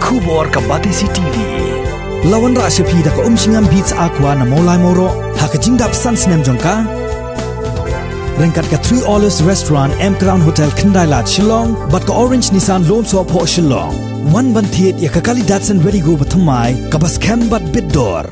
Kubor ka Batisi TV. Lawan Rashapi da ka umsingam beats aqua na molai moro hakajingdap sunsnem jongka. Rengkat ka 3 Olives Restaurant M Crown Hotel Kendailat Shillong bat ka Orange Nissan Loan Swap Ho Shillong. One bantiet ya ka kali Datsun Ready Go bathamai ka bas bat bidor.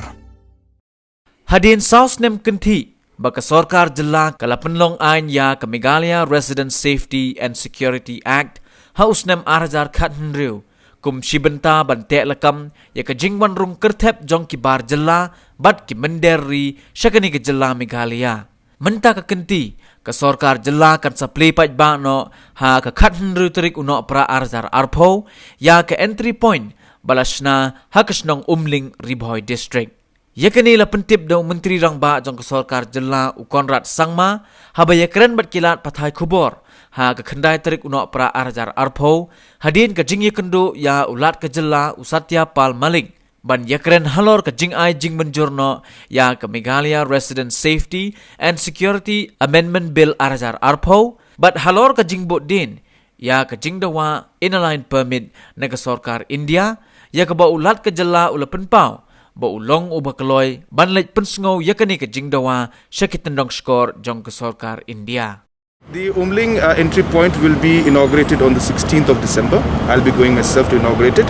Hadin South Nem Kenti baka Sarkar Jilla kala penlong ain ya ka Meghalaya Resident Safety and Security Act haus nem arjar khat hnriu kum shibenta bante lakam ya ka jingwan rung kerthep jong ki bar Jilla bat ki menderi shakani ka Jilla Meghalaya menta ka Kenti ka Sarkar Jilla kan saplay paj ba no ha ka khat hnriu tarik uno pra arjar arpho ya ka entry point balashna hakasnong umling Ribhoy district. Yakani la pentip daw menteri rang ba jong ka Sarkar Jilla u Konrad Sangma haba yakren bat kilat pathai khubor ha ka khandai tarik uno pra arjar arpho hadin ka jing yakendo ya ulat ka Jilla u Satya Pal Malik ban yakren halor ka jing ai jing menjurno ya ka Meghalaya Resident Safety and Security Amendment Bill arjar arpho bat halor ka jing bot din ya ka jing dawa inalign permit na ka Sarkar India ya ka ba ulat ka Jilla ula penpau ba ulong uba kaloy banlej pensngo yakani ka jingdawa shakitandong skor jong ka Sarkar India. The Umling entry point will be inaugurated on the 16th of December. I'll be going myself to inaugurate it,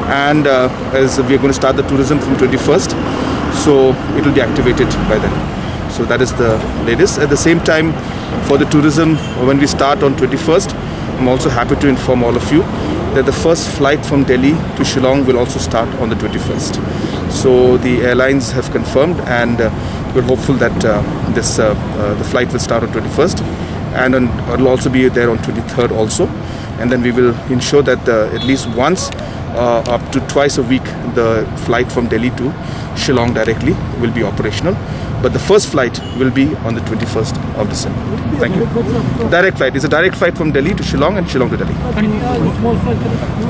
and as we are going to start the tourism from 21st, so it will be activated by then. So that is the latest. At the same time, for the tourism, when we start on 21st, I'm also happy to inform all of you that the first flight from Delhi to Shillong will also start on the 21st. So the airlines have confirmed, and we're hopeful that the flight will start on 21st, and it will also be there on 23rd also. And then we will ensure that at least once, up to twice a week, the flight from Delhi to Shillong directly will be operational. But the first flight will be on the 21st of December. Thank you. Direct flight. It's a direct flight from Delhi to Shillong and Shillong to Delhi.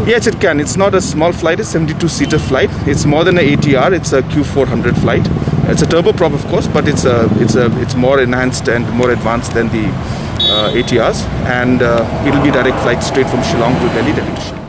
Yes, it can. It's not a small flight. It's a 72-seater flight. It's more than an ATR. It's a Q400 flight. It's a turboprop, of course, but it's more enhanced and more advanced than the ATRs. And it will be direct flight straight from Shillong to Delhi, Delhi to Shillong.